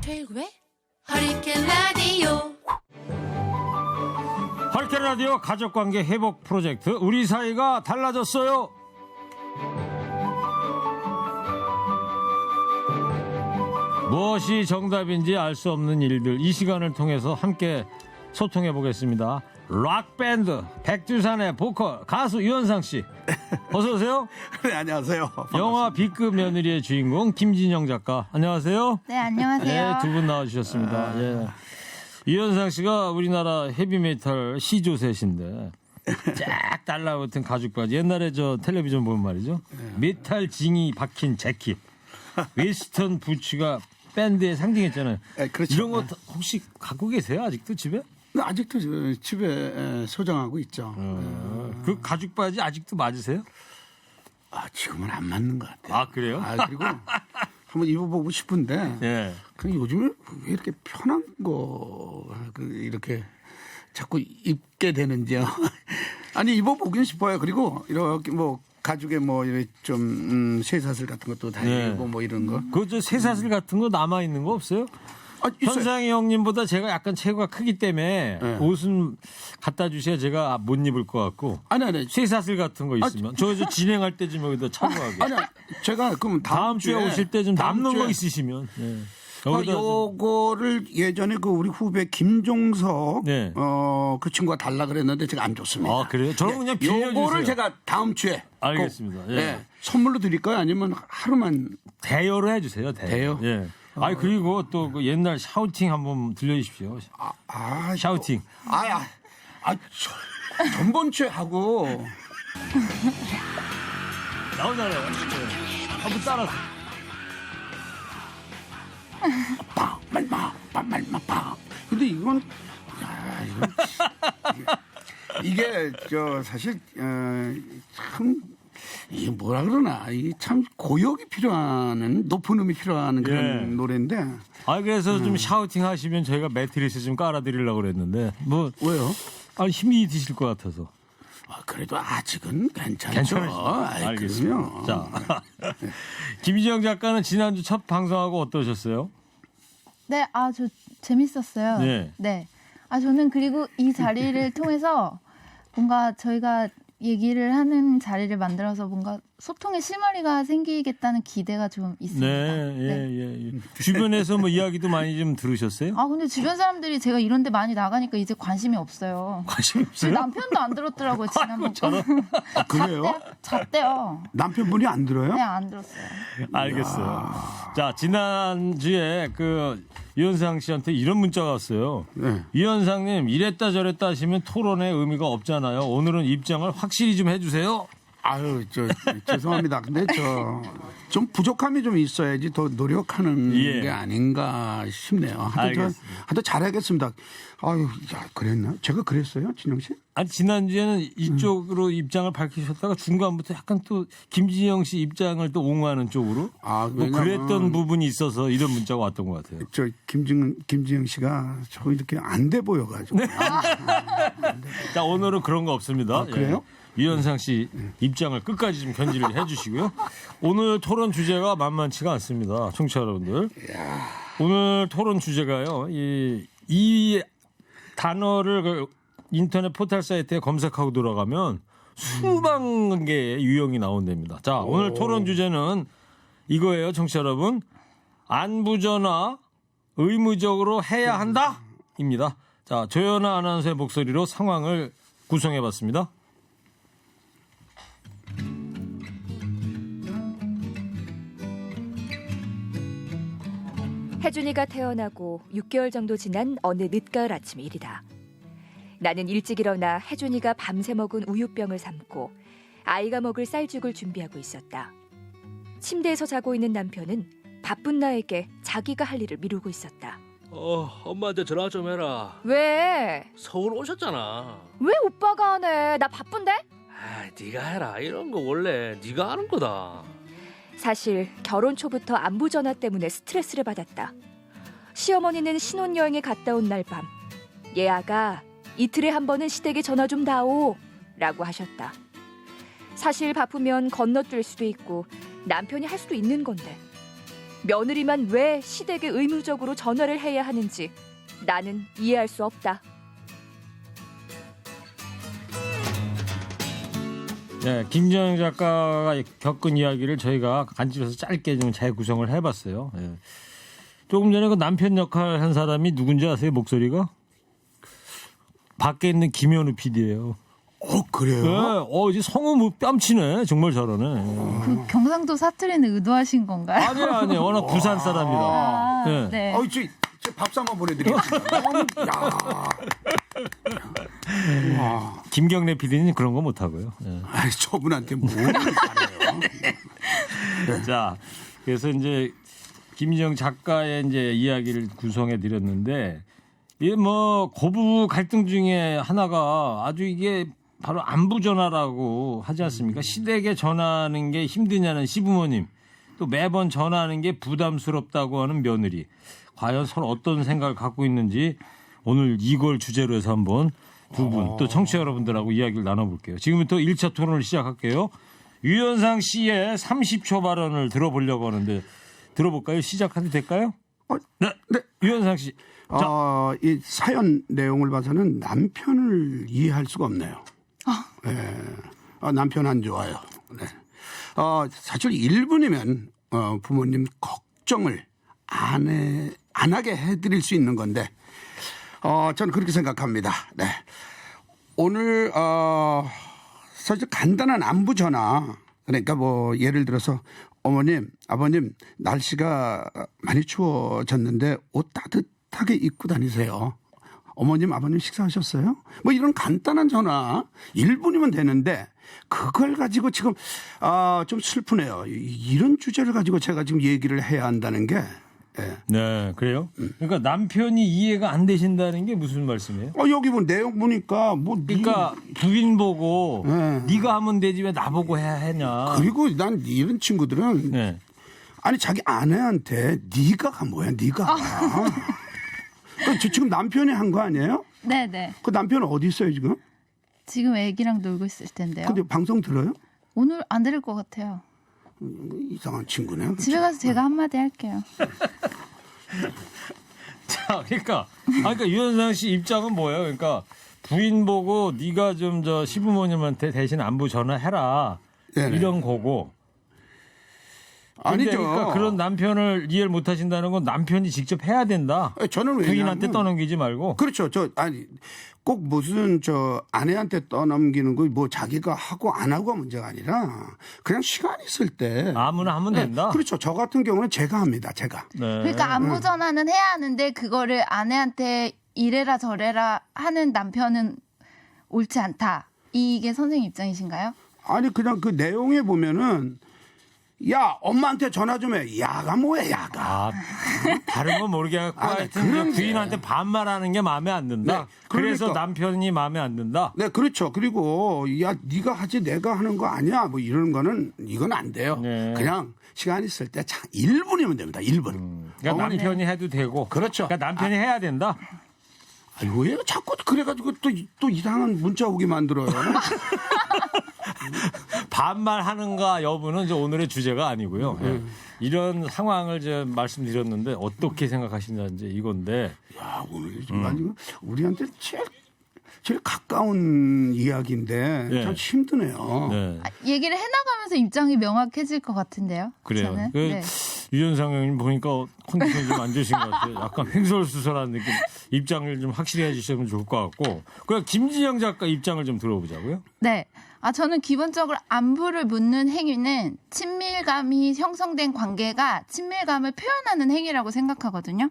최일구의 허리케인 라디오. 허리케인 라디오 가족관계 회복 프로젝트 우리 사이가 달라졌어요. 무엇이 정답인지 알 수 없는 일들, 이 시간을 통해서 함께 소통해 보겠습니다. 락밴드 백두산의 보컬 가수 유현상 씨, 어서 오세요. 네, 안녕하세요. 영화 B급 며느리의 주인공 김진영 작가, 안녕하세요. 네, 안녕하세요. 네, 두 분 나와주셨습니다. 예. 유현상 씨가 우리나라 헤비메탈 시조셋인데 쫙 달라붙은 가죽바지, 옛날에 저 텔레비전 보면 말이죠, 메탈 징이 박힌 재킷, 웨스턴 부츠가 밴드의 상징했잖아요. 네, 그렇죠. 이런 거 혹시 갖고 계세요? 아직도 집에? 아직도 집에 소장하고 있죠. 그 가죽바지 아직도 맞으세요? 지금은 안 맞는 것 같아요. 아, 그래요? 그리고 한번 입어보고 싶은데 예. 그 요즘에 왜 이렇게 편한 거 이렇게 자꾸 입게 되는지요. 아니, 입어보긴 싶어요. 그리고 이렇게 뭐 가죽에 뭐 이렇게 좀 쇠사슬 같은 것도 달리고 뭐 이런 거. 그 쇠사슬 같은 거 남아 있는 거 없어요? 있어요. 현상이 형님보다 제가 약간 체구가 크기 때문에 네. 옷은 갖다 주셔야 제가 못 입을 것 같고. 아니. 쇠사슬 같은 거 있으면 저 진행할 때 좀 여기다 참고하게. 아니, 제가 그럼 다음 주에 오실 때 좀 다음 남는 주에 거 있으시면. 네. 여기다 요거를 예전에 그 우리 후배 김종석 네. 그 친구가 달라 그랬는데 제가 안 줬습니다. 아, 그래요? 저는 그냥 빌려주세요. 요거를 제가 다음 주에 알겠습니다. 꼭, 예. 선물로 드릴까요? 아니면 하루만 대여로 해주세요. 대여. 대여? 예. 그리고 또 그 옛날 샤우팅 한번 들려주십시오. 샤우팅. 전번 주에 하고 나오잖아요. 한번 따라서. 말마. 근데 이건 이게 저 사실 참 이게 뭐라 그러나 이게 참 고역이 필요한 높은 음이 필요한 그런 노래인데. 그래서 좀 샤우팅 하시면 저희가 매트리스 좀 깔아드리려고 그랬는데 뭐 왜요? 힘이 드실 것 같아서. 그래도 아직은 괜찮죠. 괜찮으시죠? 알겠습니다. 그럼요. 자, 김희정 작가는 지난주 첫 방송하고 어떠셨어요? 네, 저 재밌었어요. 네. 네. 저는 그리고 이 자리를 통해서 뭔가 저희가 얘기를 하는 자리를 만들어서 뭔가 소통의 실마리가 생기겠다는 기대가 좀 있습니다. 예. 주변에서 뭐 이야기도 많이 좀 들으셨어요? 근데 주변 사람들이 제가 이런 데 많이 나가니까 이제 관심이 없어요. 관심 제 없어요? 남편도 안 들었더라고요, 지난번 거. 그래요? 잤대요. 남편분이 안 들어요? 네, 안 들었어요. 알겠어요. 자, 지난주에 그 유현상 씨한테 이런 문자가 왔어요. 네. 유현상님, 이랬다 저랬다 하시면 토론의 의미가 없잖아요. 오늘은 입장을 확실히 좀 해주세요. 죄송합니다. 근데 좀 부족함이 좀 있어야지 더 노력하는 게 아닌가 싶네요. 하여튼 잘하겠습니다. 그랬나? 제가 그랬어요, 진영 씨? 지난주에는 이쪽으로 입장을 밝히셨다가 중간부터 약간 또 김진영 씨 입장을 또 옹호하는 쪽으로 뭐 그랬던 부분이 있어서 이런 문자가 왔던 것 같아요. 김진영 씨가 저 이렇게 안 돼 보여가지고. 자, 오늘은 그런 거 없습니다. 그래요? 유현상 씨 입장을 끝까지 좀 견지를 해주시고요. 오늘 토론 주제가 만만치가 않습니다. 청취자 여러분들. 오늘 토론 주제가요. 이 단어를 그 인터넷 포털 사이트에 검색하고 들어가면 수만 개의 유형이 나온답니다. 자, 오늘 토론 주제는 이거예요, 청취자 여러분. 안부 전화 의무적으로 해야 한다? 입니다. 자, 조연아 아나운서의 목소리로 상황을 구성해봤습니다. 혜준이가 태어나고 6개월 정도 지난 어느 늦가을 아침 일이다. 나는 일찍 일어나 혜준이가 밤새 먹은 우유병을 삶고 아이가 먹을 쌀죽을 준비하고 있었다. 침대에서 자고 있는 남편은 바쁜 나에게 자기가 할 일을 미루고 있었다. 엄마한테 전화 좀 해라. 왜? 서울 오셨잖아. 왜 오빠가 안 해? 나 바쁜데? 네가 해라. 이런 거 원래 네가 하는 거다. 사실 결혼 초부터 안부 전화 때문에 스트레스를 받았다. 시어머니는 신혼여행에 갔다 온 날 밤, 얘아가 이틀에 한 번은 시댁에 전화 좀 다오 라고 하셨다. 사실 바쁘면 건너뛸 수도 있고 남편이 할 수도 있는 건데 며느리만 왜 시댁에 의무적으로 전화를 해야 하는지 나는 이해할 수 없다. 네, 김지영 작가가 겪은 이야기를 저희가 간집에서 짧게 좀 재구성을 해봤어요. 예. 조금 전에 그 남편 역할 한 사람이 누군지 아세요? 목소리가? 밖에 있는 김현우 PD예요. 그래요? 네, 이제 성우 뭐 뺨치네. 정말 잘하네. 그 경상도 사투리는 의도하신 건가요? 아니에요. 워낙 부산 사람이라. 아, 네. 네. 저 밥상 한번 보내드리겠습니다. 와. 김경래 PD는 그런 거 못하고요. 네. 아이, 저분한테 뭘 잘해요. 자, 그래서 이제 김지영 작가의 이제 이야기를 구성해 드렸는데, 이게 뭐 고부 갈등 중에 하나가 아주 이게 바로 안부 전화라고 하지 않습니까? 시댁에 전화하는 게 힘드냐는 시부모님, 또 매번 전화하는 게 부담스럽다고 하는 며느리. 과연 서로 어떤 생각을 갖고 있는지 오늘 이걸 주제로 해서 한번 두 분 또 청취자 여러분들하고 이야기를 나눠볼게요. 지금부터 1차 토론을 시작할게요. 유현상 씨의 30초 발언을 들어보려고 하는데 들어볼까요? 시작해도 될까요? 네. 유현상 씨. 자. 이 사연 내용을 봐서는 남편을 이해할 수가 없네요. 남편 안 좋아요. 네. 사실 1분이면 부모님 걱정을 안 하게 해드릴 수 있는 건데 저는 그렇게 생각합니다. 네. 오늘 사실 간단한 안부 전화, 그러니까 뭐 예를 들어서 어머님, 아버님 날씨가 많이 추워졌는데 옷 따뜻하게 입고 다니세요. 어머님, 아버님 식사하셨어요? 뭐 이런 간단한 전화 1분이면 되는데 그걸 가지고 지금 좀 슬프네요. 이런 주제를 가지고 제가 지금 얘기를 해야 한다는 게. 네, 그래요? 그러니까 남편이 이해가 안 되신다는 게 무슨 말씀이에요? 여기 뭐 내용 보니까 그러니까 부인 보고 네가 하면 되지 왜 나보고 해야 하냐. 그리고 난 이런 친구들은 네. 아니 자기 아내한테 네가가 뭐야, 네가. 지금 남편이 한 거 아니에요? 네네. 그 남편은 어디 있어요 지금? 지금 애기랑 놀고 있을 텐데요. 근데 방송 들어요? 오늘 안 들을 것 같아요. 이상한 친구네. 집에 가서 제가 한마디 할게요. 자, 그러니까 유현상 씨 입장은 뭐예요? 그러니까 부인 보고 네가 좀 저 시부모님한테 대신 안부 전화해라. 네네. 이런 거고. 아니죠. 그러니까 그런 남편을 이해를 못 하신다는 건 남편이 직접 해야 된다. 저는 부인한테 떠넘기지 말고. 그렇죠. 꼭 무슨 아내한테 떠넘기는 거 뭐 자기가 하고 안 하고가 문제가 아니라 그냥 시간 있을 때 아무나 하면 된다. 그렇죠. 저 같은 경우는 제가 합니다. 제가. 네. 그러니까 안부 전화는 해야 하는데 그거를 아내한테 이래라 저래라 하는 남편은 옳지 않다. 이게 선생님 입장이신가요? 아니 그냥 그 내용에 보면은 야 엄마한테 전화 좀 해. 야가 뭐야 야가. 다른 건 모르겠고 네, 하여튼 그런 부인한테 반말하는 게 마음에 안 든다. 네, 그러니까. 그래서 남편이 마음에 안 든다. 네, 그렇죠. 그리고 야 네가 하지 내가 하는 거 아니야. 뭐 이런 거는 이건 안 돼요. 네. 그냥 시간 있을 때 1분이면 됩니다. 1분. 그러니까 남편이 해도 되고. 그렇죠. 그러니까 남편이 해야 된다. 왜 자꾸 그래가지고 또 이상한 문자 오게 만들어요. 반말하는가 여부는 이제 오늘의 주제가 아니고요. 예. 이런 상황을 제가 말씀드렸는데 어떻게 생각하시는지 이건데. 야 오늘 정말 이거 우리한테 제일 가까운 이야기인데 네. 참 힘드네요. 네. 얘기를 해나가면서 입장이 명확해질 것 같은데요. 그래요. 저는. 그 네. 유현상 형님 보니까 컨디션이 좀 안 좋으신 것 같아요. 약간 횡설수설한 느낌. 입장을 좀 확실히 해주시면 좋을 것 같고. 그럼 김진영 작가 입장을 좀 들어보자고요. 네. 저는 기본적으로 안부를 묻는 행위는 친밀감이 형성된 관계가 친밀감을 표현하는 행위라고 생각하거든요.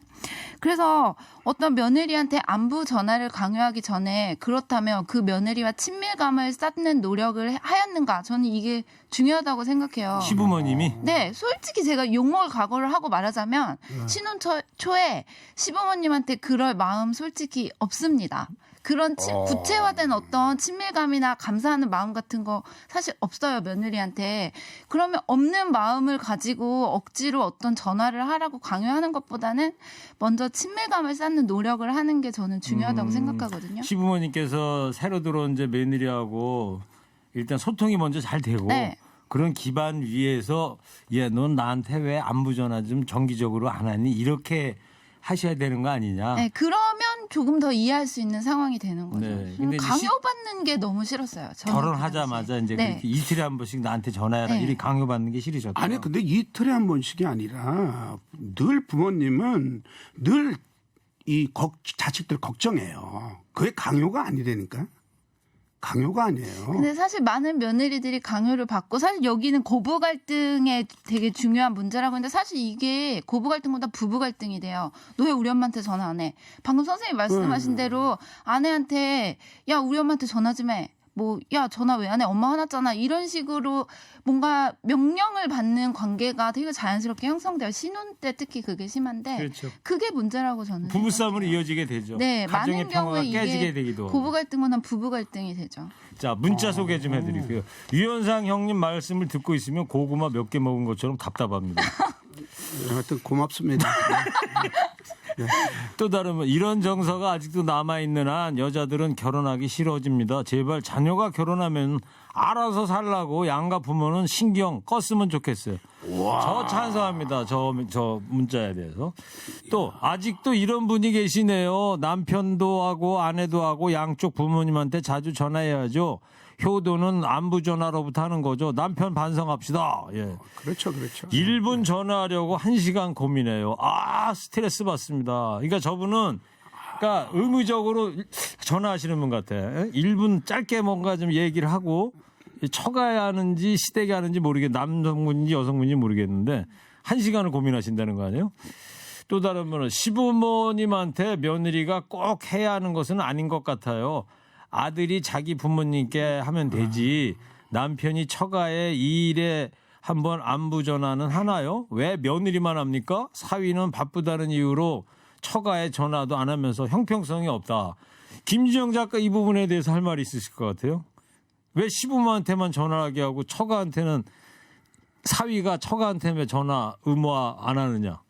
그래서 어떤 며느리한테 안부 전화를 강요하기 전에 그렇다면 그 며느리와 친밀감을 쌓는 노력을 하였는가? 저는 이게 중요하다고 생각해요. 시부모님이. 네, 솔직히 제가 욕먹을 각오를 하고 말하자면 신혼 초에 시부모님한테 그럴 마음 솔직히 없습니다. 그런 구체화된 어떤 친밀감이나 감사하는 마음 같은 거 사실 없어요, 며느리한테. 그러면 없는 마음을 가지고 억지로 어떤 전화를 하라고 강요하는 것보다는 먼저 친밀감을 쌓는 노력을 하는 게 저는 중요하다고 생각하거든요. 시부모님께서 새로 들어온 이제 며느리하고 일단 소통이 먼저 잘 되고 네. 그런 기반 위에서 넌 나한테 왜 안부 전화 좀 정기적으로 안 하니 이렇게 하셔야 되는 거 아니냐. 네, 그러면 조금 더 이해할 수 있는 상황이 되는 거죠. 네, 근데 이제 강요받는 게 너무 싫었어요. 저는 결혼하자마자 이제 네. 그렇게 이틀에 한 번씩 나한테 전화해라 네. 이렇게 강요받는 게 싫으셨다. 아니 근데 이틀에 한 번씩이 아니라 늘 부모님은 늘 이 자식들 걱정해요. 그게 강요가 아니라니까. 강요가 아니에요. 근데 사실 많은 며느리들이 강요를 받고 사실 여기는 고부 갈등에 되게 중요한 문제라고 했는데 사실 이게 고부 갈등보다 부부 갈등이 돼요. 너 왜 우리 엄마한테 전화 안 해? 방금 선생님 말씀하신 대로 아내한테 야 우리 엄마한테 전화 좀 해. 뭐 야 전화 왜 안 해? 엄마 화났잖아. 이런 식으로 뭔가 명령을 받는 관계가 되게 자연스럽게 형성돼요. 신혼 때 특히 그게 심한데 그렇죠. 그게 문제라고 저는 부부싸움으로 생각해요. 이어지게 되죠. 네, 가정의 많은 평화가 경우에 깨지게 이게 되기도 하고. 고부 갈등보다 부부 갈등이 되죠. 자, 문자 소개 좀 해드릴게요. 유현상 형님 말씀을 듣고 있으면 고구마 몇 개 먹은 것처럼 답답합니다. 하여튼 고맙습니다. 또 다른 분, 이런 정서가 아직도 남아있는 한 여자들은 결혼하기 싫어집니다. 제발 자녀가 결혼하면 알아서 살라고 양가 부모는 신경 껐으면 좋겠어요. 저 찬성합니다. 저 문자에 대해서. 또 아직도 이런 분이 계시네요. 남편도 하고 아내도 하고 양쪽 부모님한테 자주 전화해야죠. 효도는 안부 전화로부터 하는 거죠. 남편 반성합시다. 예. 그렇죠, 그렇죠. 1분 전화하려고 1시간 고민해요. 스트레스 받습니다. 그러니까 저분은 그러니까 의무적으로 전화하시는 분 같아. 1분 짧게 뭔가 좀 얘기를 하고 처가야 하는지 시댁에 하는지 남성분인지 여성분인지 모르겠는데 1시간을 고민하신다는 거 아니에요? 또 다른 분은 시부모님한테 며느리가 꼭 해야 하는 것은 아닌 것 같아요. 아들이 자기 부모님께 하면 되지. 남편이 처가에 2일에 한 번 안부 전화는 하나요? 왜 며느리만 합니까? 사위는 바쁘다는 이유로 처가에 전화도 안 하면서 형평성이 없다. 김지영 작가 이 부분에 대해서 할 말이 있으실 것 같아요. 왜 시부모한테만 전화하게 하고 처가한테는 사위가 처가한테 왜 전화 의무화 안 하느냐?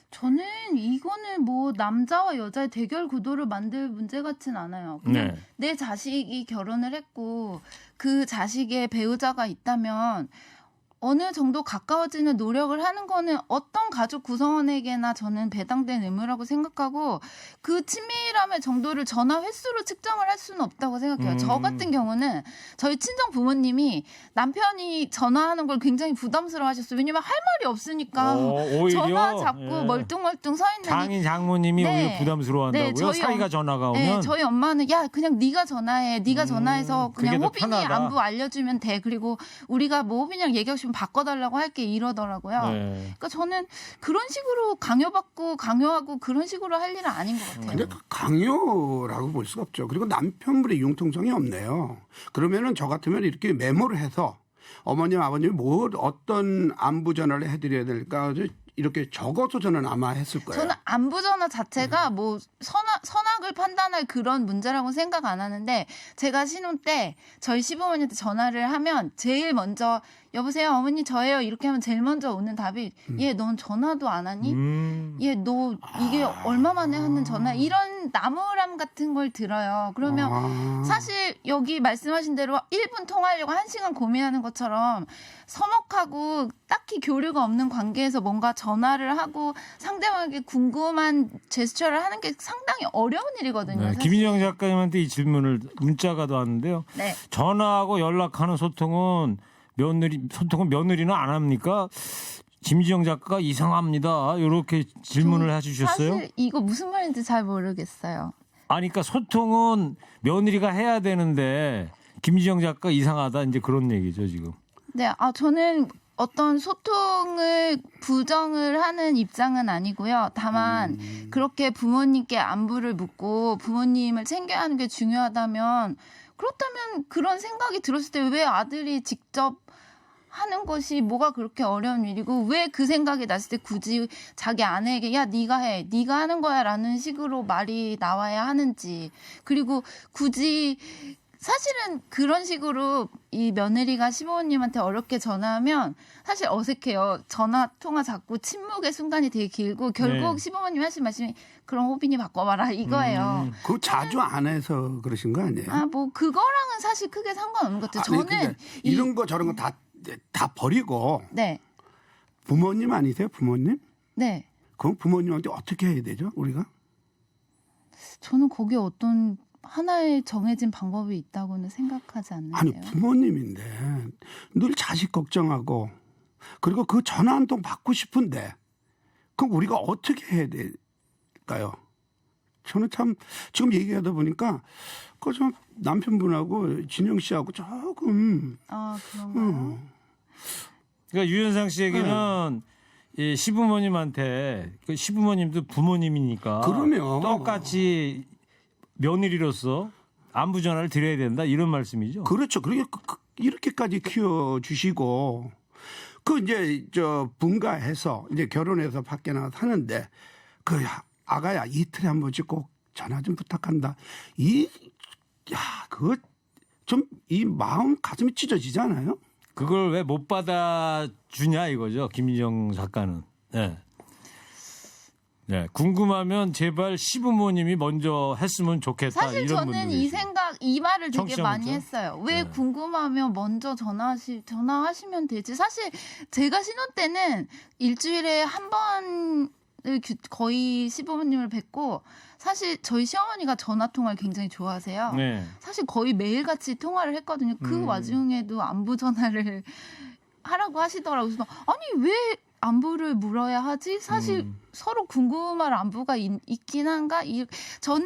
저는 이거는 뭐 남자와 여자의 대결 구도를 만들 문제 같진 않아요. 그냥 네. 내 자식이 결혼을 했고 그 자식의 배우자가 있다면 어느 정도 가까워지는 노력을 하는 거는 어떤 가족 구성원에게나 저는 배당된 의무라고 생각하고 그 친밀함의 정도를 전화 횟수로 측정을 할 수는 없다고 생각해요. 저 같은 경우는 저희 친정 부모님이 남편이 전화하는 걸 굉장히 부담스러워하셨어요. 왜냐면 할 말이 없으니까 오히려? 전화 잡고 예. 멀뚱멀뚱 서 있는 장인 장모님이 네. 오히려 부담스러워한다고요? 네, 사위가 전화가 오면? 네, 저희 엄마는 야 그냥 네가 전화해. 네가 전화해서 그게 그냥 더 호빈이 편하다. 안부 알려주면 돼. 그리고 우리가 뭐 호빈이랑 얘기하고 싶으면 바꿔달라고 할게 이러더라고요. 네. 그러니까 저는 그런 식으로 강요받고 강요하고 그런 식으로 할 일은 아닌 것 같아요. 근데 그 강요라고 볼 수가 없죠. 그리고 남편분의 융통성이 없네요. 그러면은 저 같으면 이렇게 메모를 해서 어머님, 아버님이 어떤 안부 전화를 해드려야 될까 이렇게 적어서 저는 아마 했을 거예요. 저는 안부 전화 자체가 뭐 선악을 판단할 그런 문제라고 생각 안 하는데 제가 신혼 때 저희 시부모님한테 전화를 하면 제일 먼저 여보세요 어머니 저예요 이렇게 하면 제일 먼저 오는 답이 얘 넌 전화도 안 하니? 얘 너 이게 얼마 만에 하는 전화? 이런 나무람 같은 걸 들어요. 그러면 사실 여기 말씀하신 대로 1분 통화하려고 1시간 고민하는 것처럼 서먹하고 딱히 교류가 없는 관계에서 뭔가 전화를 하고 상대방에게 궁금한 제스처를 하는 게 상당히 어려운 일이거든요. 네, 사실. 김인영 작가님한테 이 질문을 문자가 더 왔는데요. 네. 전화하고 연락하는 소통은 며느리는 안 합니까? 김지영 작가가 이상합니다. 이렇게 질문을 해주셨어요. 사실 이거 무슨 말인지 잘 모르겠어요. 아니, 그러니까 소통은 며느리가 해야 되는데 김지영 작가 이상하다 이제 그런 얘기죠 지금. 네, 저는 어떤 소통을 부정을 하는 입장은 아니고요. 다만 그렇게 부모님께 안부를 묻고 부모님을 챙겨야 하는 게 중요하다면 그렇다면 그런 생각이 들었을 때 왜 아들이 직접 하는 것이 뭐가 그렇게 어려운 일이고 왜 그 생각이 났을 때 굳이 자기 아내에게 야 네가 해 네가 하는 거야 라는 식으로 말이 나와야 하는지 그리고 굳이 사실은 그런 식으로 이 며느리가 시부모님한테 어렵게 전화하면 사실 어색해요. 전화 통화 잡고 침묵의 순간이 되게 길고 결국 네. 시부모님이 하신 말씀이 그럼 호빈이 바꿔봐라 이거예요. 그거 자주 안 해서 그러신 거 아니에요? 뭐 그거랑은 사실 크게 상관없는 것 같아요. 아니, 저는 근데 이런 거 저런 거 다 다 버리고 네. 부모님 아니세요? 부모님? 네. 그럼 부모님한테 어떻게 해야 되죠? 우리가? 저는 거기에 어떤 하나의 정해진 방법이 있다고는 생각하지 않는데요. 아니 부모님인데 늘 자식 걱정하고 그리고 그 전화 한 통 받고 싶은데 그럼 우리가 어떻게 해야 될까요? 저는 참 지금 얘기하다 보니까 그 좀 남편분하고 진영 씨하고 조금 아, 그런가요? 그러니까 유현상 씨에게는 이 시부모님한테 그 시부모님도 부모님이니까 그러면 똑같이 며느리로서 안부 전화를 드려야 된다 이런 말씀이죠. 그렇죠. 그러니까 이렇게까지 키워 주시고 그 이제 저 분가해서 이제 결혼해서 밖에 나가 사는데 그 아가야 이틀에 한 번씩 꼭 전화 좀 부탁한다. 그거 좀 이 마음 가슴이 찢어지잖아요. 그걸 왜 못 받아주냐 이거죠. 김인정 작가는. 네. 네. 궁금하면 제발 시부모님이 먼저 했으면 좋겠다. 사실 이런 저는 분들이 이 생각, 이 말을 되게 청취자 많이 문자? 했어요. 왜 네. 궁금하면 먼저 전화하시면 되지. 사실 제가 신혼 때는 일주일에 한 번을 거의 시부모님을 뵙고 사실 저희 시어머니가 전화 통화를 굉장히 좋아하세요. 네. 사실 거의 매일같이 통화를 했거든요. 그 와중에도 안부 전화를 하라고 하시더라고요. 그래서 아니 왜 안부를 물어야 하지? 사실 서로 궁금할 안부가 있긴 한가? 저는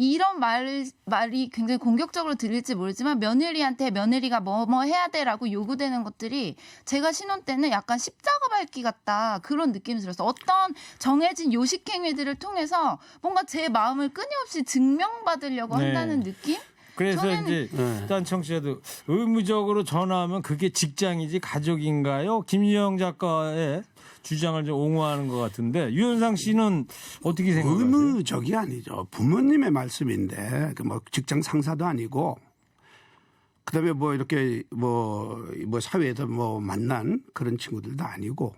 이런 말이 굉장히 공격적으로 들릴지 모르지만 며느리한테 며느리가 뭐 해야 돼라고 요구되는 것들이 제가 신혼 때는 약간 십자가 밟기 같다 그런 느낌이 들었어요. 어떤 정해진 요식 행위들을 통해서 뭔가 제 마음을 끊임없이 증명받으려고 네. 한다는 느낌? 그래서 저는 이제 딴 청취자도 의무적으로 전화하면 그게 직장이지 가족인가요? 김유영 작가의 주장을 좀 옹호하는 것 같은데 유현상 씨는 어떻게 생각하세요? 의무적이 아니죠. 부모님의 말씀인데 그 뭐 직장 상사도 아니고 그다음에 뭐 이렇게 뭐 사회에서 뭐 만난 그런 친구들도 아니고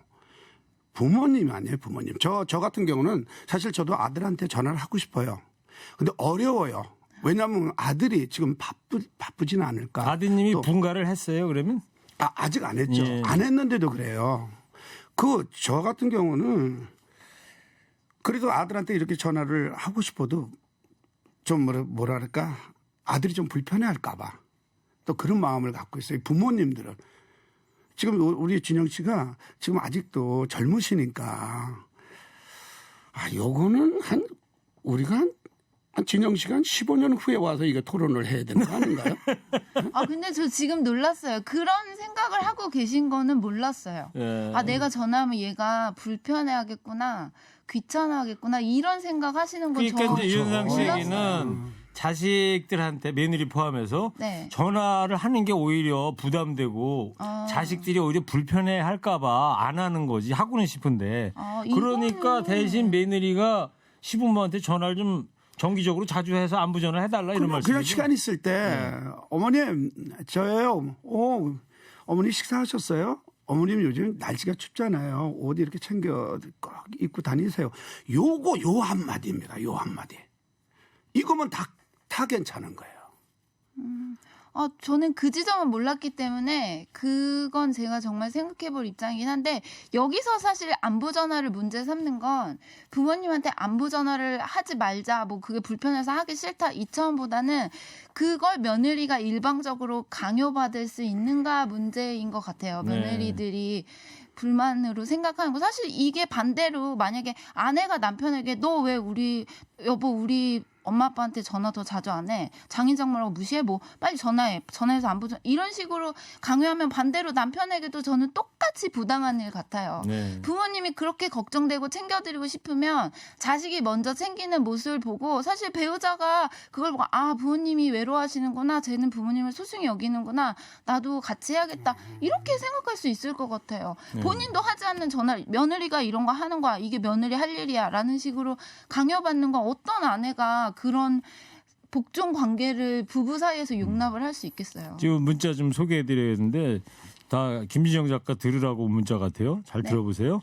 부모님 아니에요. 부모님. 저 같은 경우는 사실 저도 아들한테 전화를 하고 싶어요. 근데 어려워요. 왜냐하면 아들이 지금 바쁘진 않을까. 아드님이 또 분가를 했어요, 그러면? 아직 안 했죠. 예. 안 했는데도 그래요. 저 같은 경우는 그래도 아들한테 이렇게 전화를 하고 싶어도 좀 뭐랄까 아들이 좀 불편해할까 봐 또 그런 마음을 갖고 있어요. 부모님들은. 지금 우리 진영 씨가 지금 아직도 젊으시니까 요거는 우리가 진영 씨가 한 15년 후에 와서 이거 토론을 해야 되는 거 아닌가요? 근데 저 지금 놀랐어요. 그런 생각을 하고 계신 거는 몰랐어요. 예. 내가 전화하면 얘가 불편해하겠구나, 귀찮아하겠구나 이런 생각 하시는 건 그러니까 저 이제 유현상 몰랐어요. 씨에게는 자식들한테 며느리 포함해서 네. 전화를 하는 게 오히려 부담되고 자식들이 오히려 불편해 할까봐 안 하는 거지 하고는 싶은데 그러니까 이거는- 대신 며느리가 시부모한테 전화를 좀 정기적으로 자주 해서 안부 전화 해달라 이런 말씀이죠. 그냥 시간 있을 때 어머님 저예요. 어머니 식사하셨어요? 어머님 요즘 날씨가 춥잖아요. 옷 이렇게 챙겨 꼭 입고 다니세요. 요 한마디입니다. 요 한마디. 이거면 다 괜찮은 거예요. 저는 그 지점은 몰랐기 때문에 그건 제가 정말 생각해볼 입장이긴 한데 여기서 사실 안부 전화를 문제 삼는 건 부모님한테 안부 전화를 하지 말자 뭐 그게 불편해서 하기 싫다 이 차원보다는 그걸 며느리가 일방적으로 강요받을 수 있는가 문제인 것 같아요. 네. 며느리들이 불만으로 생각하는 거 사실 이게 반대로 만약에 아내가 남편에게 너 왜 우리 엄마 아빠한테 전화 더 자주 안 해? 장인장모라고 무시해? 뭐 빨리 전화해서 안부 전화 이런 식으로 강요하면 반대로 남편에게도 저는 똑같이 부당한 일 같아요. 네. 부모님이 그렇게 걱정되고 챙겨드리고 싶으면 자식이 먼저 챙기는 모습을 보고 사실 배우자가 그걸 보고 부모님이 외로워하시는구나 쟤는 부모님을 소중히 여기는구나 나도 같이 해야겠다 이렇게 생각할 수 있을 것 같아요. 본인도 하지 않는 전화 며느리가 이런 거 하는 거야 이게 며느리 할 일이야 라는 식으로 강요받는 건 어떤 아내가 그런 복종 관계를 부부 사이에서 용납을 할 수 있겠어요. 지금 문자 좀 소개해드려야겠는데 다 김지정 작가 들으라고 문자 같아요. 잘 들어보세요.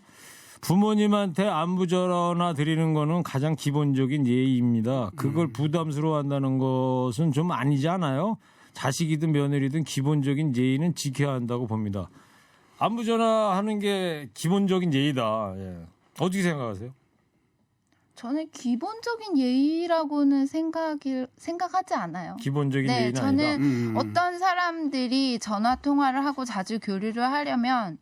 부모님한테 안부 전화 드리는 거는 가장 기본적인 예의입니다. 그걸 부담스러워한다는 것은 좀 아니지 않아요? 자식이든 며느리든 기본적인 예의는 지켜야 한다고 봅니다. 안부 전화하는 게 기본적인 예의다. 예. 어떻게 생각하세요? 저는 기본적인 예의라고는 생각하지 않아요. 기본적인 네, 예의는 저는 아니다. 어떤 사람들이 전화 통화를 하고 자주 교류를 하려면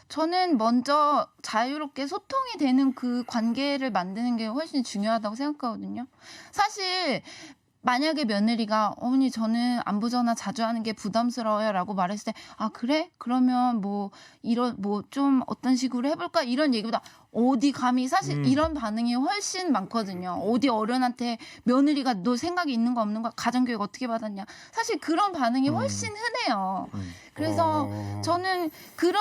저는 먼저 자유롭게 소통이 되는 그 관계를 만드는 게 훨씬 중요하다고 생각하거든요. 사실 만약에 며느리가 어머니 저는 안부 전화 자주 하는 게 부담스러워요라고 말했을 때 아 그래? 그러면 뭐 이런 뭐 좀 어떤 식으로 해볼까 이런 얘기보다 어디 감히 사실 이런 반응이 훨씬 많거든요. 어디 어른한테 며느리가 너 생각이 있는 거 없는 거 가정교육 어떻게 받았냐 사실 그런 반응이 훨씬 흔해요. 그래서 저는 그런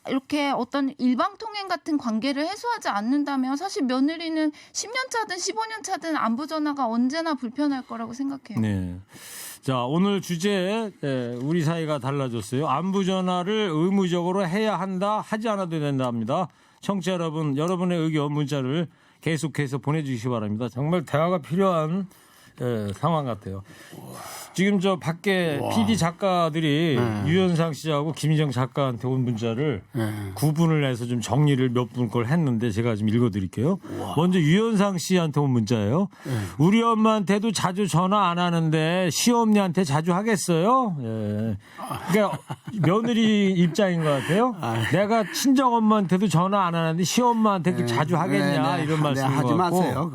이렇게 어떤 일방통행 같은 관계를 해소하지 않는다면 사실 며느리는 10년 차든 15년 차든 안부 전화가 언제나 불편할 거라고 생각해요. 네. 자, 오늘 주제 우리 사이가 달라졌어요. 안부 전화를 의무적으로 해야 한다, 하지 않아도 된답니다. 청취자 여러분, 여러분의 의견 문자를 계속해서 보내주시기 바랍니다. 정말 대화가 필요한 상황 같아요. 지금 저 밖에 PD 작가들이 유현상 씨하고 김희정 작가한테 온 문자를 구분을 해서 좀 정리를 몇 분 걸 했는데 제가 좀 읽어드릴게요. 먼저 유현상 씨한테 온 문자예요. 우리 엄마한테도 자주 전화 안 하는데 시어머니한테 자주 하겠어요? 예. 그러니까 며느리 입장인 것 같아요. 내가 친정 엄마한테도 전화 안 하는데 시엄마한테 자주 하겠냐 이런 말씀인 것 같고. 하지 마세요.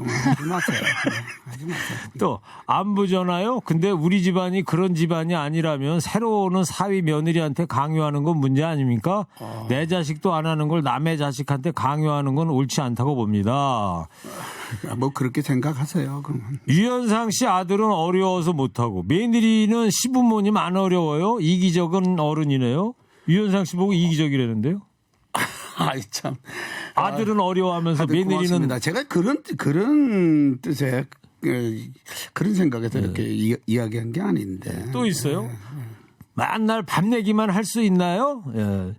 하지 마세요. 또 안부 전화요? 근데 우리 집안이 그런 집안이 아니라면 새로 오는 사위 며느리한테 강요하는 건 문제 아닙니까? 내 자식도 안 하는 걸 남의 자식한테 강요하는 건 옳지 않다고 봅니다. 뭐 그렇게 생각하세요. 그러면. 유현상 씨 아들은 어려워서 못하고 며느리는 시부모님 안 어려워요? 이기적은 어른이네요. 유현상 씨 보고 이기적이라는데요. 아이 참. 아들은 어려워하면서 다들 며느리는 고맙습니다. 제가 그런 뜻의 그런 생각에서 이렇게 이야기한 게 아닌데. 또 있어요? 맨날 밤 얘기만 할 수 있나요? 예.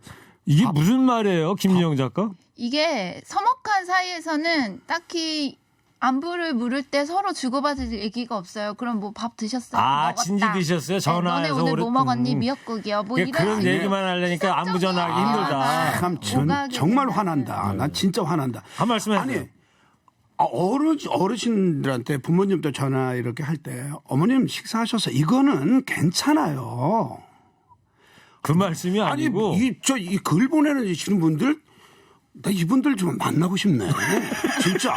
이게 무슨 말이에요, 김유영 작가? 이게 서먹한 사이에서는 딱히 안부를 물을 때 서로 주고받을 얘기가 없어요. 그럼 뭐 밥 드셨어요? 먹었다. 진지 드셨어요? 전화해서 너네 오늘 뭐 먹었니? 미역국이요. 뭐 이런 그런 얘기만 하려니까 안부 전화하기 힘들다. 참 정말 화난다. 난 진짜 화난다. 한 말씀 해주세요. 아니 어르신들한테 부모님도 전화 이렇게 할 때 어머님 식사하셔서 이거는 괜찮아요. 그 말씀이 아니고 이 글 보내주시는 분들 나 이분들 좀 만나고 싶네. 진짜.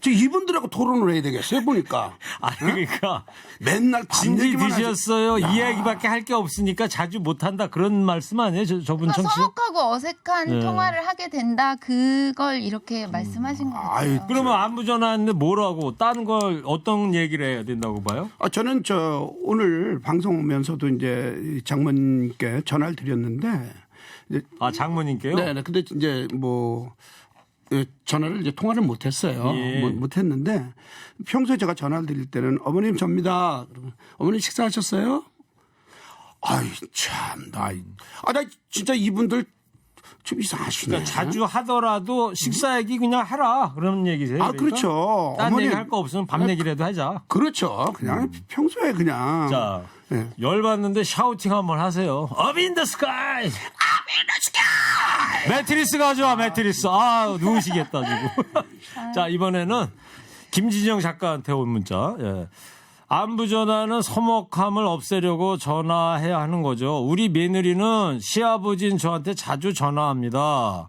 저 이분들하고 토론을 해야 되겠어요 보니까. 아니 그러니까 맨날 밥 진지 얘기만 드셨어요. 이 얘기밖에 할 게 없으니까 자주 못한다 그런 말씀 아니에요? 저분 그러니까 청취. 서먹하고 어색한 네. 통화를 하게 된다. 그걸 이렇게 말씀하신 것 같아요. 그러면 안부 전화하는데 뭐라고 다른 걸 어떤 얘기를 해야 된다고 봐요? 저는 오늘 방송 오면서도 이제 장모님께 전화를 드렸는데. 장모님께요? 네. 근데 이제 전화를 이제 통화를 못했어요. 예. 못했는데 평소에 제가 전화를 드릴 때는 어머님 접니다. 어머님 식사하셨어요? 아이 참 나 진짜 이분들 좀 이상하시네. 그러니까 자주 하더라도 식사 얘기 그냥 해라 그런 얘기세요. 그러니까? 그렇죠. 딴 얘기 할 거 없으면 밤 얘기라도 하자. 그렇죠. 그냥 평소에 그냥. 자, 네. 열받는데 샤우팅 한번 하세요. Up in the sky. 매트리스 가져와 매트리스. 누우시겠다 지금. 자, 이번에는 김진영 작가한테 온 문자. 예. 안부 전화는 서먹함을 없애려고 전화해야 하는 거죠. 우리 며느리는 시아버지는 저한테 자주 전화합니다.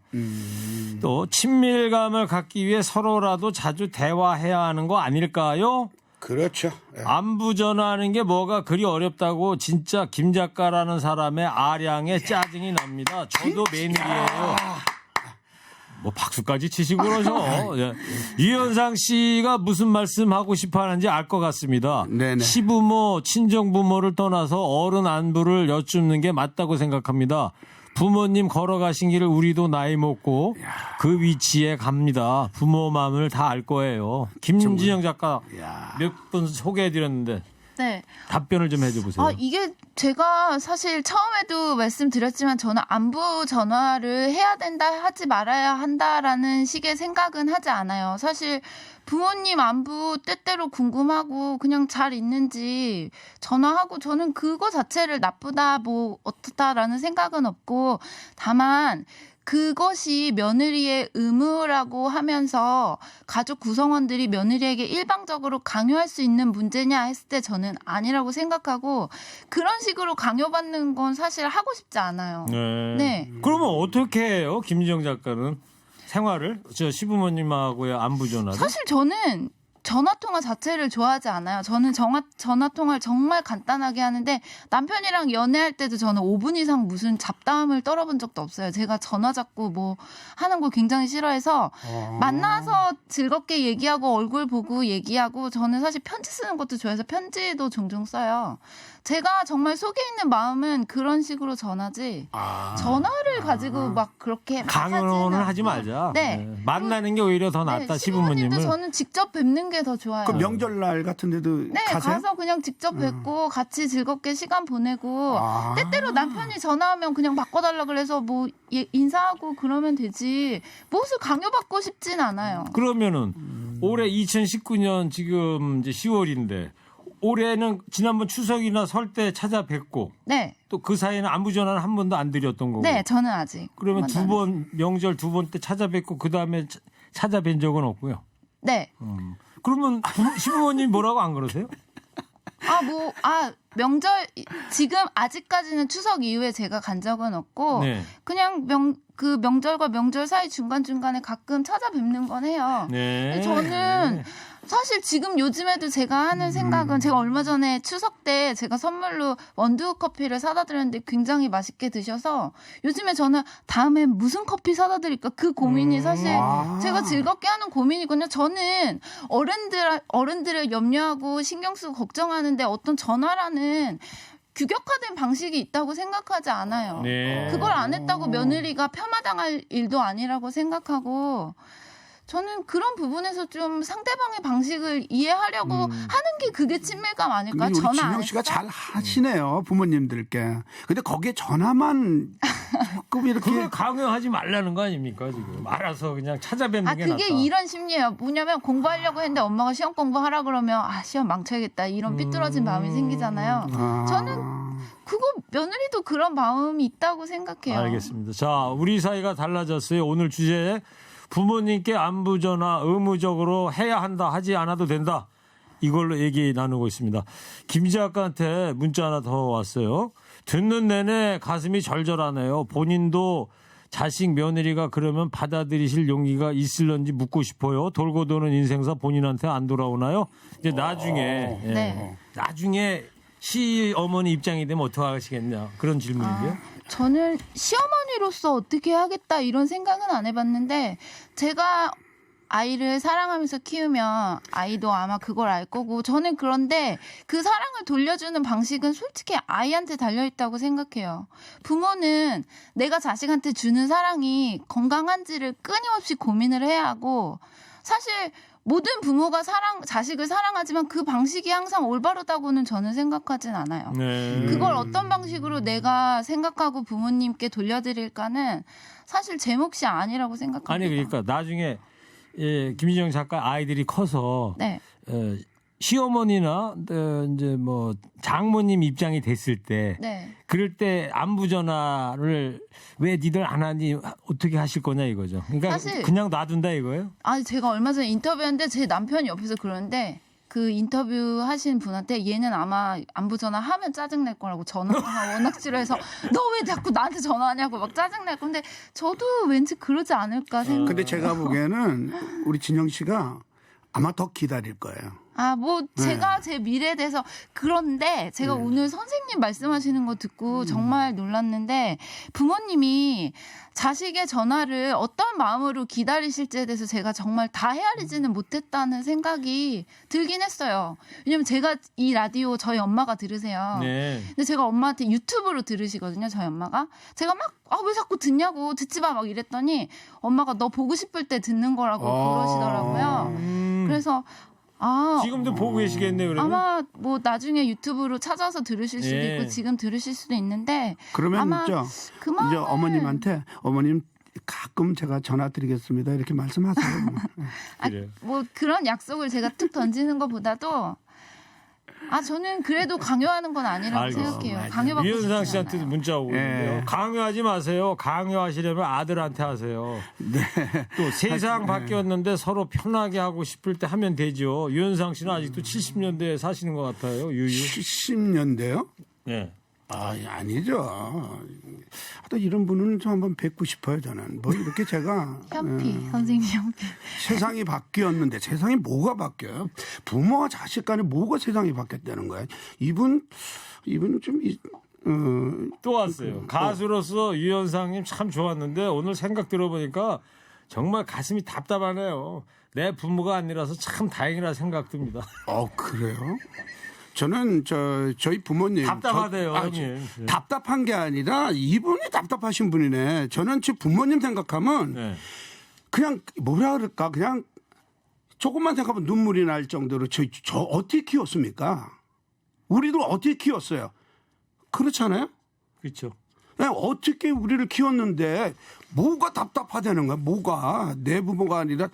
또 친밀감을 갖기 위해 서로라도 자주 대화해야 하는 거 아닐까요? 그렇죠. 안부 전화하는 게 뭐가 그리 어렵다고 진짜 김 작가라는 사람의 아량에 짜증이 납니다. 저도 며느리예요. 뭐 박수까지 치시고 그러죠. 예. 유현상 씨가 무슨 말씀하고 싶어 하는지 알 것 같습니다. 네네. 시부모, 친정부모를 떠나서 어른 안부를 여쭙는 게 맞다고 생각합니다. 부모님 걸어가신 길을 우리도 나이 먹고 그 위치에 갑니다. 부모 마음을 다 알 거예요. 김진영 작가 몇 분 소개해드렸는데 네. 답변을 좀 해줘 보세요. 이게 제가 사실 처음에도 말씀드렸지만 저는 안부 전화를 해야 된다 하지 말아야 한다라는 식의 생각은 하지 않아요. 사실 부모님 안부 때때로 궁금하고 그냥 잘 있는지 전화하고 저는 그거 자체를 나쁘다 뭐 어떻다라는 생각은 없고 다만 그것이 며느리의 의무라고 하면서 가족 구성원들이 며느리에게 일방적으로 강요할 수 있는 문제냐 했을 때 저는 아니라고 생각하고 그런 식으로 강요받는 건 사실 하고 싶지 않아요. 네. 네. 그러면 어떻게 해요, 김지영 작가는 생활을 저 시부모님하고의 안부 전화를? 사실 저는 전화통화 자체를 좋아하지 않아요. 저는 전화통화를 정말 간단하게 하는데 남편이랑 연애할 때도 저는 5분 이상 무슨 잡담을 떨어본 적도 없어요. 제가 전화 잡고 뭐 하는 거 굉장히 싫어해서 만나서 즐겁게 얘기하고 얼굴 보고 얘기하고 저는 사실 편지 쓰는 것도 좋아해서 편지도 종종 써요. 제가 정말 속에 있는 마음은 그런 식으로 전하지 전화를 가지고 막 그렇게 강요는 하지 말자. 네. 만나는 게 오히려 더 낫다. 네, 시부모님을. 시부모님도 저는 직접 뵙는 게 더 좋아요. 그 명절날 같은 데도 네, 가세요? 가서 그냥 직접 뵙고 같이 즐겁게 시간 보내고 때때로 남편이 전화하면 그냥 바꿔달라 그래서 뭐 인사하고 그러면 되지 무엇을 강요받고 싶진 않아요. 그러면은 올해 2019년 지금 이제 10월인데 올해는 지난번 추석이나 설 때 찾아뵙고 네, 또 그 사이에는 안부 전화는 한 번도 안 드렸던 거고. 네, 저는 아직. 그러면 한 번도 안 했어요. 명절 2번 때 찾아뵙고 그 다음에 찾아뵌 적은 없고요. 네. 그러면 시부모님 뭐라고 안 그러세요? 명절 지금 아직까지는 추석 이후에 제가 간 적은 없고 네. 그냥 그 명절과 명절 사이 중간중간에 가끔 찾아뵙는 건 해요. 네. 저는 사실 지금 요즘에도 제가 하는 생각은 제가 얼마 전에 추석 때 제가 선물로 원두 커피를 사다 드렸는데 굉장히 맛있게 드셔서 요즘에 저는 다음에 무슨 커피 사다 드릴까 그 고민이 사실 제가 즐겁게 하는 고민이거든요. 저는 어른들을 염려하고 신경 쓰고 걱정하는데 어떤 전화라는 규격화된 방식이 있다고 생각하지 않아요. 네. 그걸 안 했다고 며느리가 폄하당할 일도 아니라고 생각하고 저는 그런 부분에서 좀 상대방의 방식을 이해하려고 하는 게 그게 친밀감 아닐까? 우리 전화 안 진영 했어. 씨가 잘 하시네요, 부모님들께. 근데 거기에 전화만 조금 이렇게 그걸 강요하지 말라는 거 아닙니까 지금? 알아서 그냥 찾아뵙는 게 그게 낫다. 이런 심리예요. 뭐냐면 공부하려고 했는데 엄마가 시험 공부하라 그러면 시험 망쳐야겠다 이런 삐뚤어진 마음이 생기잖아요. 저는 그거 며느리도 그런 마음이 있다고 생각해요. 알겠습니다. 자, 우리 사이가 달라졌어요. 오늘 주제 부모님께 안부 전화 의무적으로 해야 한다 하지 않아도 된다. 이걸로 얘기 나누고 있습니다. 김 작가한테 문자 하나 더 왔어요. 듣는 내내 가슴이 절절하네요. 본인도 자식 며느리가 그러면 받아들이실 용기가 있을런지 묻고 싶어요. 돌고 도는 인생사 본인한테 안 돌아오나요? 이제 나중에 네. 나중에 시어머니 입장이 되면 어떻게 하시겠냐 그런 질문인데요. 저는 시어머니로서 어떻게 하겠다 이런 생각은 안 해봤는데 제가 아이를 사랑하면서 키우면 아이도 아마 그걸 알 거고 저는 그런데 그 사랑을 돌려주는 방식은 솔직히 아이한테 달려있다고 생각해요. 부모는 내가 자식한테 주는 사랑이 건강한지를 끊임없이 고민을 해야 하고 사실 모든 부모가 자식을 사랑하지만 그 방식이 항상 올바르다고는 저는 생각하진 않아요. 네. 그걸 어떤 방식으로 내가 생각하고 부모님께 돌려드릴까는 사실 제 몫이 아니라고 생각합니다. 아니 그러니까 나중에 김진영 작가 아이들이 커서 네. 시어머니나 이제 뭐 장모님 입장이 됐을 때 네. 그럴 때 안부 전화를 왜 니들 안 하니 어떻게 하실 거냐 이거죠. 그러니까 사실- 그냥 놔둔다 이거예요. 제가 얼마 전에 인터뷰했는데 제 남편이 옆에서 그러는데 그 인터뷰 하신 분한테 얘는 아마 안부 전화 하면 짜증낼 거라고 전화가 워낙 싫어해서 너 왜 자꾸 나한테 전화하냐고 막 짜증낼 건데 저도 왠지 그러지 않을까 생각. 근데 제가 보기에는 우리 진영 씨가 아마 더 기다릴 거예요. 제가 제 미래에 대해서 그런데 제가 오늘 선생님 말씀하시는 거 듣고 정말 놀랐는데 부모님이 자식의 전화를 어떤 마음으로 기다리실지에 대해서 제가 정말 다 헤아리지는 못했다는 생각이 들긴 했어요. 왜냐면 제가 이 라디오 저희 엄마가 들으세요. 네. 근데 제가 엄마한테 유튜브로 들으시거든요. 저희 엄마가. 제가 막 왜 자꾸 듣냐고 듣지 마 막 이랬더니 엄마가 너 보고 싶을 때 듣는 거라고 그러시더라고요. 그래서 아, 지금도 보고 계시겠네요. 그러면 아마 뭐 나중에 유튜브로 찾아서 들으실 수도 예. 있고 지금 들으실 수도 있는데 그러면 아마 이제 그만을 어머님한테 어머님 가끔 제가 전화 드리겠습니다. 이렇게 말씀하세요. 그래요. 뭐 그런 약속을 제가 툭 던지는 것보다도 저는 그래도 강요하는 건 아니라고 알겠습니다. 생각해요. 강요받고 유현상 싶지 씨한테도 않아요. 문자 오고 있는데요. 예. 강요하지 마세요. 강요하시려면 아들한테 하세요. 또 세상 바뀌었는데 서로 편하게 하고 싶을 때 하면 되죠. 유현상 씨는 아직도 70년대에 사시는 것 같아요. 유유. 70년대요? 네. 아니죠. 또 이런 분은 좀 한번 뵙고 싶어요. 저는 뭐 이렇게 제가 현피 선생님 현피. 세상이 바뀌었는데 세상이 뭐가 바뀌어요? 부모와 자식 간에 뭐가 세상이 바뀌었다는 거예요? 이분은 좀 또 왔어요. 가수로서 유현상님 참 좋았는데 오늘 생각 들어보니까 정말 가슴이 답답하네요. 내 부모가 아니라서 참 다행이라 생각됩니다. 그래요? 저는 저희 부모님 답답하대요, 형님. 네. 답답한 게 아니라 이분이 답답하신 분이네. 저는 제 부모님 생각하면 네. 그냥 뭐라 그럴까 그냥 조금만 생각하면 눈물이 날 정도로 저 어떻게 키웠습니까? 우리도 어떻게 키웠어요? 그렇잖아요. 그렇죠. 어떻게 우리를 키웠는데 뭐가 답답하다는 거야? 뭐가 내 부모가 아니라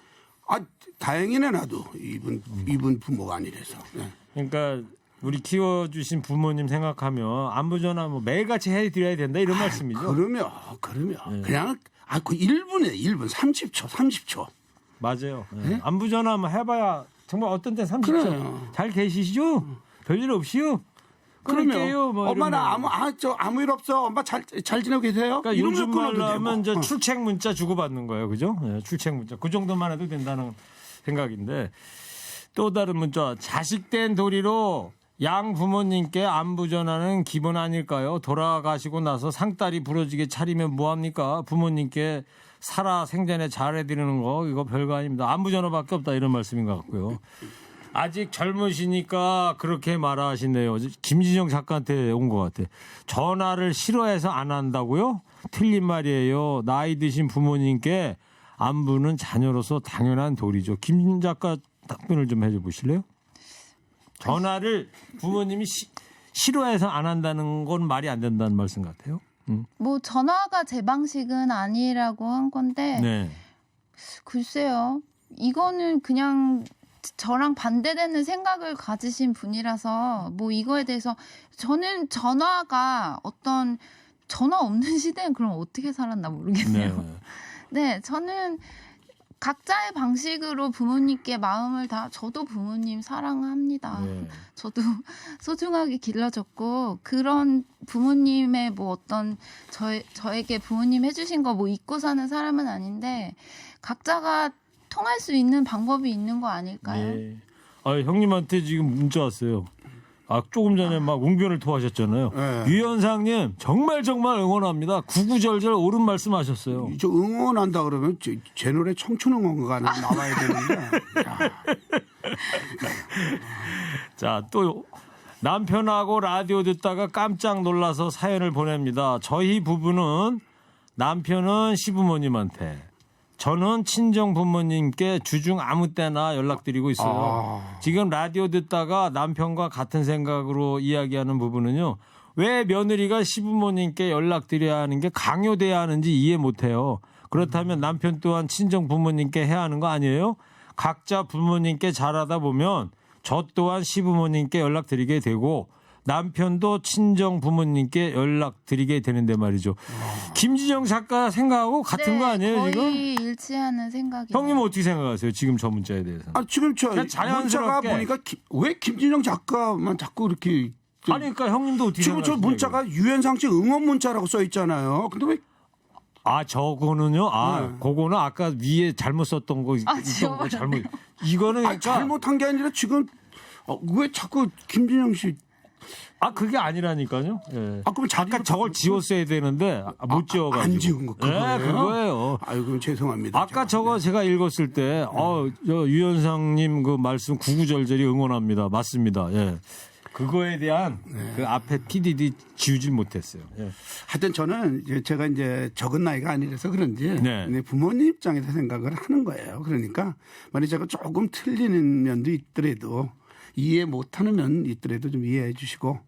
다행이네 나도 이분 부모가 아니라서. 네. 그러니까 우리 키워주신 부모님 생각하면 안부 전화 뭐 매일같이 해드려야 된다 이런 말씀이죠. 그러면 그냥 그 1분에 1분 30초. 맞아요. 네. 안부 전화 한번 해봐야 정말 어떤 때 30초 그래요. 잘 계시죠? 별일 없이요? 끊을게요. 뭐 엄마 나 이러면. 아무 일 없어. 엄마 잘 지내고 계세요? 그러니까 이러면 요즘 끊어도 말로 하면 되고. 출첵 문자 주고받는 거예요. 그죠? 네, 출첵 문자. 그 정도만 해도 된다는 생각인데 또 다른 문자. 자식된 도리로 양 부모님께 안부 전하는 기본 아닐까요? 돌아가시고 나서 상다리 부러지게 차리면 뭐합니까? 부모님께 살아 생전에 잘해드리는 거 이거 별거 아닙니다. 안부 전화밖에 없다 이런 말씀인 것 같고요. 아직 젊으시니까 그렇게 말하시네요. 김진영 작가한테 온 것 같아. 전화를 싫어해서 안 한다고요? 틀린 말이에요. 나이 드신 부모님께 안부는 자녀로서 당연한 도리죠. 김 작가 답변을 좀 해줘 보실래요? 전화를 부모님이 싫어해서 안 한다는 건 말이 안 된다는 말씀 같아요. 뭐 전화가 제 방식은 아니라고 한 건데 네. 글쎄요. 이거는 그냥 저랑 반대되는 생각을 가지신 분이라서 뭐 이거에 대해서 저는 전화 없는 시대엔 그럼 어떻게 살았나 모르겠네요. 네, 저는 각자의 방식으로 부모님께 마음을 저도 부모님 사랑합니다. 네. 저도 소중하게 길러줬고 그런 부모님의 뭐 어떤 저에게 부모님 해주신 거 뭐 잊고 사는 사람은 아닌데 각자가 통할 수 있는 방법이 있는 거 아닐까요? 네. 형님한테 지금 문자 왔어요. 조금 전에 막 웅변을 토하셨잖아요. 네. 유현상님 정말 응원합니다. 구구절절 옳은 말씀하셨어요. 저 응원한다 그러면 제 노래 청춘 응원가가 나와야 되는데. 자, 또 남편하고 라디오 듣다가 깜짝 놀라서 사연을 보냅니다. 저희 부부는 남편은 시부모님한테 저는 친정 부모님께 주중 아무 때나 연락드리고 있어요. 지금 라디오 듣다가 남편과 같은 생각으로 이야기하는 부분은요. 왜 며느리가 시부모님께 연락드려야 하는 게 강요돼야 하는지 이해 못해요. 그렇다면 남편 또한 친정 부모님께 해야 하는 거 아니에요? 각자 부모님께 잘하다 보면 저 또한 시부모님께 연락드리게 되고 남편도 친정 부모님께 연락드리게 되는데 말이죠. 김진영 작가 생각하고 같은 거 아니에요 거의 지금? 일치하는 생각이에요. 형님은 어떻게 생각하세요? 지금 저 문자에 대해서. 지금 그냥 문자가 자연스럽게. 보니까 왜 김진영 작가만 자꾸 이렇게 그러니까 형님도 어떻게 지금 저 생각하시냐고요. 문자가 유현상 씨 응원 문자라고 써 있잖아요. 근데 왜 저거는요. 그거는 아까 위에 잘못 썼던 거 있던 거 지워버렸네요. 잘못. 이거는 그러니까 잘못한 게 아니라 지금 왜 자꾸 김진영 씨 그게 아니라니까요. 예. 그럼 아까 저걸 지웠어야 되는데 못 지워가지고. 안 지운 거 그거예요? 네, 그거예요. 그럼 죄송합니다. 아까 저거 제가 읽었을 때, 저 유현상님 그 말씀 구구절절히 응원합니다. 맞습니다. 예. 그거에 대한 그 앞에 TDD 지우질 못했어요. 예. 하여튼 저는 제가 이제 적은 나이가 아니라서 그런지 네. 근데 부모님 입장에서 생각을 하는 거예요. 그러니까 만약 제가 조금 틀리는 면도 있더라도 이해 못하는 면 있더라도 좀 이해해 주시고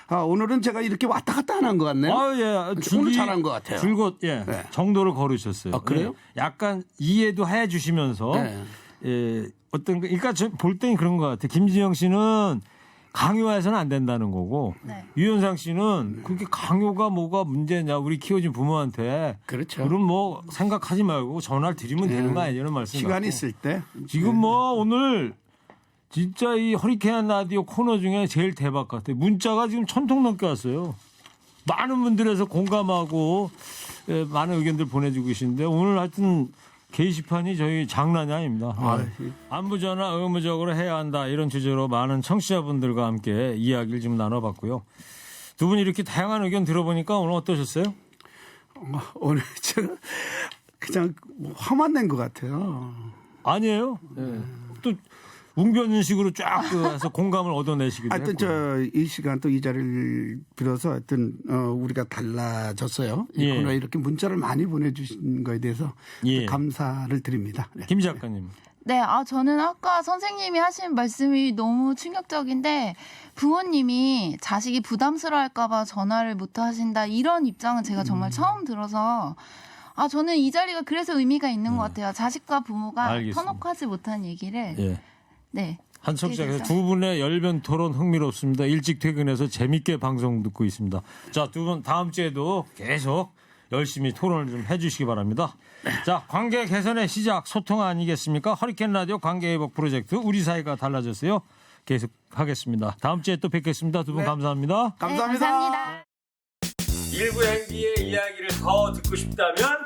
오늘은 제가 이렇게 왔다 갔다 안 한 것 같네요. 예. 오늘 잘한 것 같아요. 줄곧 예. 네. 정도를 걸으셨어요. 그래요? 예. 약간 이해도 해 주시면서 네. 예, 그러니까 볼 때는 그런 것 같아요. 김진영 씨는 강요해서는 안 된다는 거고 네. 유현상 씨는 그렇게 강요가 뭐가 문제냐 우리 키워준 부모한테 그렇죠. 그럼 뭐 생각하지 말고 전화를 드리면 되는 거 아니냐 이런 말씀 시간이 같고. 있을 때 지금 뭐 오늘 진짜 이 허리케인 라디오 코너 중에 제일 대박 같아요. 문자가 지금 1000통 넘게 왔어요. 많은 분들에서 공감하고 예, 많은 의견들 보내주고 계신데 오늘 하여튼 게시판이 저희 장난이 아닙니다. 안부 전화 의무적으로 해야 한다 이런 주제로 많은 청취자분들과 함께 이야기를 좀 나눠봤고요. 두 분이 이렇게 다양한 의견 들어보니까 오늘 어떠셨어요? 오늘 제가 그냥 화만 낸 것 같아요. 아니에요. 예. 또 웅변식으로 쫙 해서 공감을 얻어내시기도 하여튼 했고. 이 시간 또 이 자리를 빌어서 하여튼 우리가 달라졌어요. 이 예. 코너에 이렇게 문자를 많이 보내주신 거에 대해서 예. 감사를 드립니다. 네. 김 작가님. 네, 저는 아까 선생님이 하신 말씀이 너무 충격적인데 부모님이 자식이 부담스러워할까봐 전화를 못 하신다 이런 입장은 제가 정말 처음 들어서 저는 이 자리가 그래서 의미가 있는 것 같아요. 자식과 부모가 알겠습니다. 터놓고하지 못한 얘기를 예. 네. 한 청취자께서 그래서. 두 분의 열변 토론 흥미롭습니다. 일찍 퇴근해서 재밌게 방송 듣고 있습니다. 자, 두 분 다음 주에도 계속 열심히 토론을 좀 해주시기 바랍니다. 자, 관계 개선의 시작 소통 아니겠습니까? 허리케인 라디오 관계 회복 프로젝트 우리 사이가 달라졌어요. 계속 하겠습니다. 다음 주에 또 뵙겠습니다. 두 분 감사합니다. 감사합니다. 네, 감사합니다. 일부 행기의 이야기를 더 듣고 싶다면